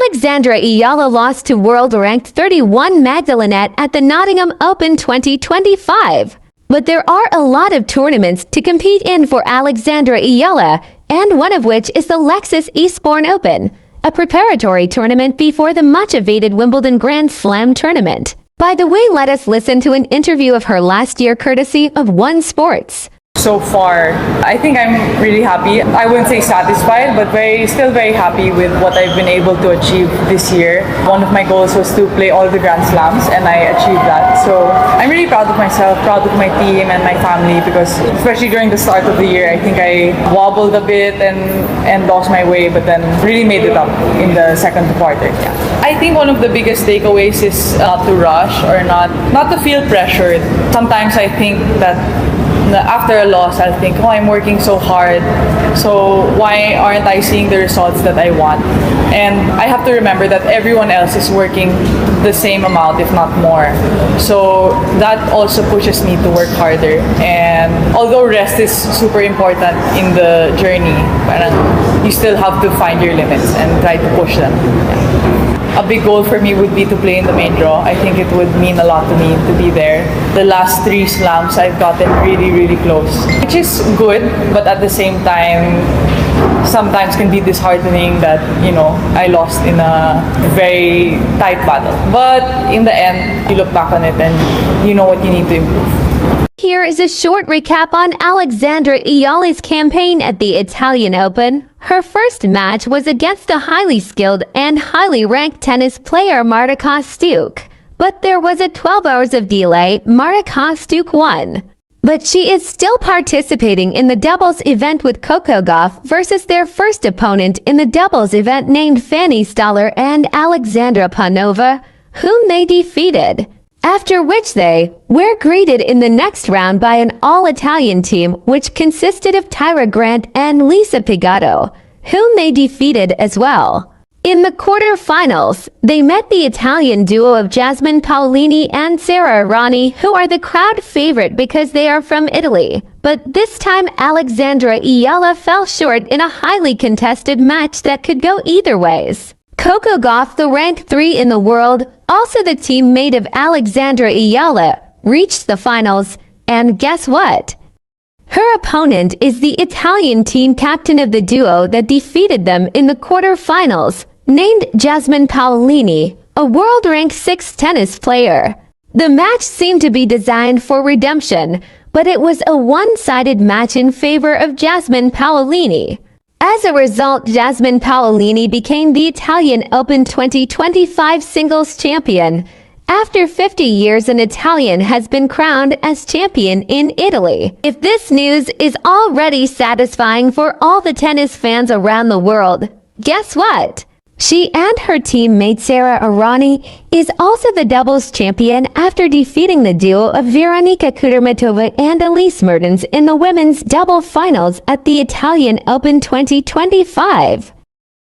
Alexandra Eala lost to world-ranked 31 Magdalene at the Nottingham Open 2025. But there are a lot of tournaments to compete in for Alexandra Eala, and one of which is the Lexus Eastbourne Open, a preparatory tournament before the much-awaited Wimbledon Grand Slam tournament. By the way, let us listen to an interview of her last year courtesy of One Sports. So far, I think I'm really happy. I wouldn't say satisfied, but still very happy with what I've been able to achieve this year. One of my goals was to play all the Grand Slams, and I achieved that. So I'm really proud of myself, proud of my team and my family, because especially during the start of the year, I think I wobbled a bit and lost my way, but then really made it up in the second quarter. Yeah. I think one of the biggest takeaways is not to rush or not to feel pressured. Sometimes I think that after a loss, I'll think, oh, I'm working so hard, so why aren't I seeing the results that I want? And I have to remember that everyone else is working the same amount, if not more. So that also pushes me to work harder. And although rest is super important in the journey, you still have to find your limits and try to push them. A big goal for me would be to play in the main draw. I think it would mean a lot to me to be there. The last 3 slams, I've gotten really, really close, which is good, but at the same time, sometimes can be disheartening that, I lost in a very tight battle. But in the end, you look back on it and you know what you need to improve. Here is a short recap on Alexandra Eala's campaign at the Italian Open. Her first match was against the highly skilled and highly ranked tennis player Marta Kostyuk. But there was a 12 hours of delay. Marta Kostyuk won. But she is still participating in the doubles event with Coco Gauff versus their first opponent in the doubles event named Fanny Stoller and Alexandra Panova, whom they defeated. After which they were greeted in the next round by an all-Italian team which consisted of Tyra Grant and Lisa Pigato, whom they defeated as well. In the quarterfinals, they met the Italian duo of Jasmine Paolini and Sara Errani, who are the crowd favorite because they are from Italy. But this time Alexandra Eala fell short in a highly contested match that could go either ways. Coco Gauff, the ranked 3 in the world, also the teammate of Alexandra Eala, reached the finals, and guess what? Her opponent is the Italian team captain of the duo that defeated them in the quarterfinals, named Jasmine Paolini, a world-ranked 6th tennis player. The match seemed to be designed for redemption, but it was a one-sided match in favor of Jasmine Paolini. As a result, Jasmine Paolini became the Italian Open 2025 singles champion. After 50 years, an Italian has been crowned as champion in Italy. If this news is already satisfying for all the tennis fans around the world, guess what? She and her teammate Sara Errani is also the doubles champion after defeating the duo of Veronika Kudermetova and Elise Mertens in the women's double finals at the Italian Open 2025.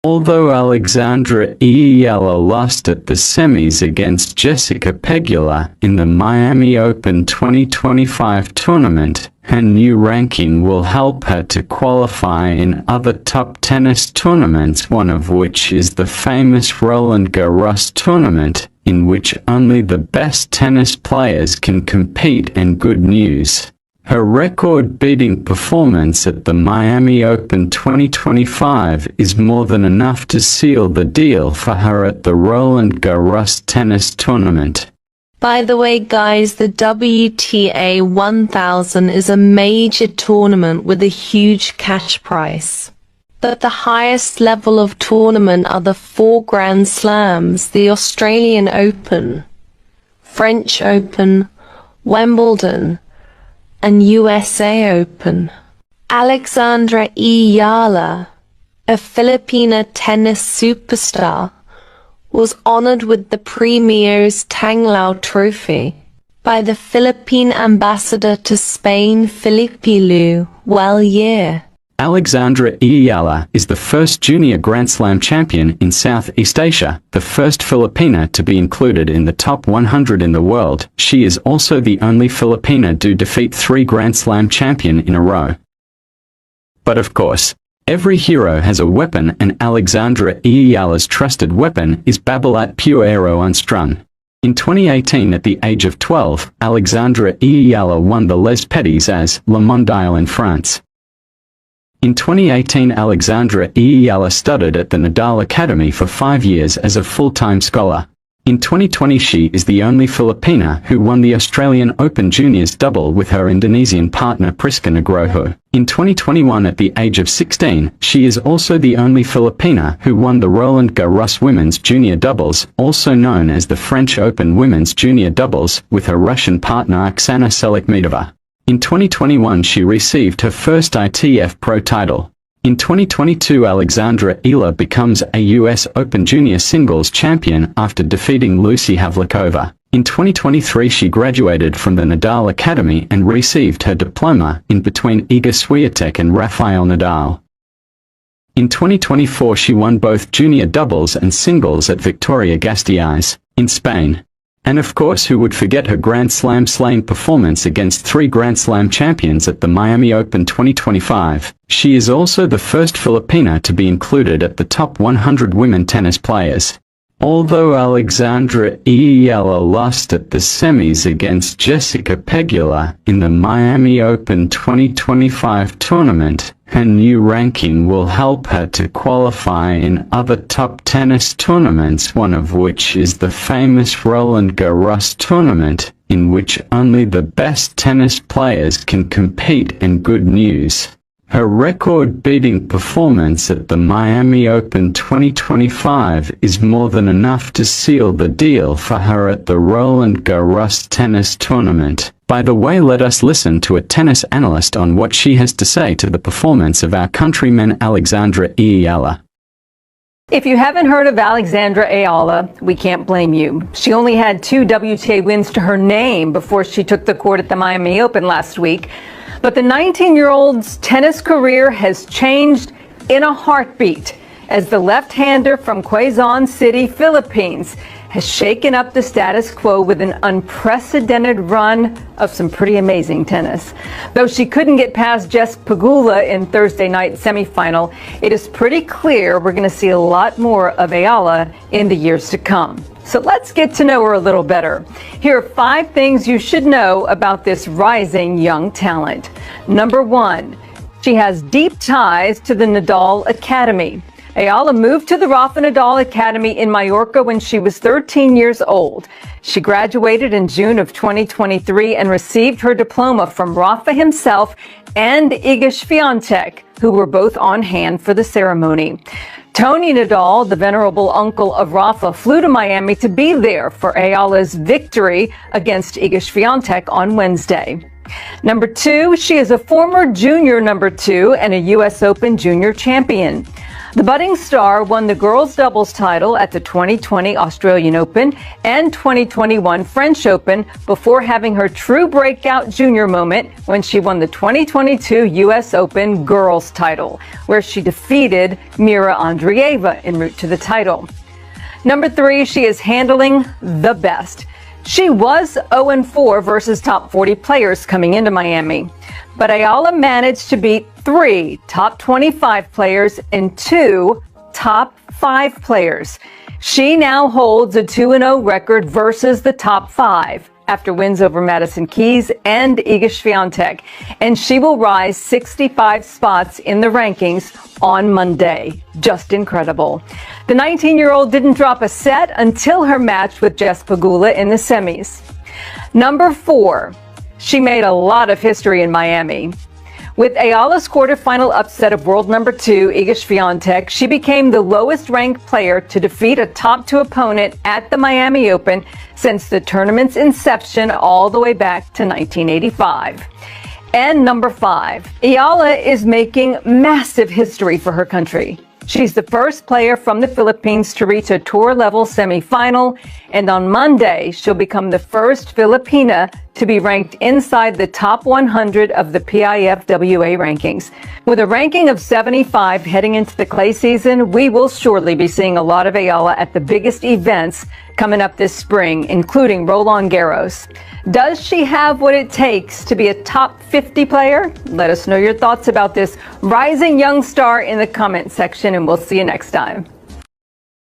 Although Alexandra Eala lost at the semis against Jessica Pegula in the Miami Open 2025 tournament, her new ranking will help her to qualify in other top tennis tournaments, one of which is the famous Roland Garros tournament, in which only the best tennis players can compete. And good news, her record-beating performance at the Miami Open 2025 is more than enough to seal the deal for her at the Roland Garros tennis tournament. By the way, guys, the WTA 1000 is a major tournament with a huge cash prize. But the highest level of tournament are the 4 Grand Slams: the Australian Open, French Open, Wimbledon, and USA Open. Alexandra Eala, a Filipina tennis superstar, was honored with the Premier's Tanglao Trophy by the Philippine ambassador to Spain, Felipe Lu Huellier. Alexandra Eala is the first junior Grand Slam champion in Southeast Asia, the first Filipina to be included in the top 100 in the world. She is also the only Filipina to defeat 3 Grand Slam champions in a row. But of course, Every hero has a weapon, and Alexandra eala's trusted weapon is Babolat Pure Aero Unstrung. In 2018, at the age of 12, Alexandra eala won the Les Petits as Le Mondial in France. In 2018, Alexandra eala studied at the Nadal Academy for 5 years as a full-time scholar. In 2020, she is the only Filipina who won the Australian Open Juniors double with her Indonesian partner Priska Nugroho. In 2021, at the age of 16, she is also the only Filipina who won the Roland Garros Women's Junior Doubles, also known as the French Open Women's Junior Doubles, with her Russian partner Oksana Selekhmedova. In 2021, she received her first ITF Pro title. In 2022, Alexandra eala becomes a US Open Junior Singles champion after defeating Lucy Havlikova. In 2023, she graduated from the Nadal Academy and received her diploma in between Iga Swiatek and Rafael Nadal. In 2024, she won both junior doubles and singles at Vitoria-Gasteiz, in Spain. And of course, who would forget her Grand Slam slaying performance against 3 Grand Slam champions at the Miami Open 2025. She is also the first Filipina to be included at the top 100 women tennis players. Although Alexandra eala lost at the semis against Jessica Pegula in the Miami Open 2025 tournament, her new ranking will help her to qualify in other top tennis tournaments, one of which is the famous Roland Garros tournament, in which only the best tennis players can compete. And good news, her record-beating performance at the Miami Open 2025 is more than enough to seal the deal for her at the Roland Garros tennis tournament. By the way, let us listen to a tennis analyst on what she has to say to the performance of our countryman Alexandra eala. If you haven't heard of Alexandra eala, we can't blame you. She only had 2 WTA wins to her name before she took the court at the Miami Open last week. But the 19-year-old's tennis career has changed in a heartbeat as the left-hander from Quezon City, Philippines, has shaken up the status quo with an unprecedented run of some pretty amazing tennis. Though she couldn't get past Jess Pegula in Thursday night semifinal, it is pretty clear we're going to see a lot more of eala in the years to come. So let's get to know her a little better. Here are 5 things you should know about this rising young talent. Number 1, she has deep ties to the Nadal Academy. Eala moved to the Rafa Nadal Academy in Mallorca when she was 13 years old. She graduated in June of 2023 and received her diploma from Rafa himself and Iga Swiatek, who were both on hand for the ceremony. Tony Nadal, the venerable uncle of Rafa, flew to Miami to be there for eala's victory against Iga Swiatek on Wednesday. Number 2, she is a former junior number 2 and a U.S. Open junior champion. The budding star won the girls' doubles title at the 2020 Australian Open and 2021 French Open before having her true breakout junior moment when she won the 2022 U.S. Open girls' title, where she defeated Mira Andreeva en route to the title. Number 3, she is handling the best. She was 0-4 versus top 40 players coming into Miami, but eala managed to beat 3 top 25 players and 2 top 5 players. She now holds a 2-0 record versus the top 5 after wins over Madison Keys and Iga Swiatek, and she will rise 65 spots in the rankings on Monday. Just incredible. The 19-year-old didn't drop a set until her match with Jess Pegula in the semis. Number 4, she made a lot of history in Miami. With eala's quarterfinal upset of world number 2, Iga Swiatek, she became the lowest ranked player to defeat a top 2 opponent at the Miami Open since the tournament's inception all the way back to 1985. And number 5, eala is making massive history for her country. She's the first player from the Philippines to reach a tour-level semifinal, and on Monday, she'll become the first Filipina to be ranked inside the top 100 of the PIFWA rankings. With a ranking of 75 heading into the clay season, we will surely be seeing a lot of eala at the biggest events coming up this spring, including Roland Garros. Does she have what it takes to be a top 50 player? Let us know your thoughts about this rising young star in the comment section, and we'll see you next time.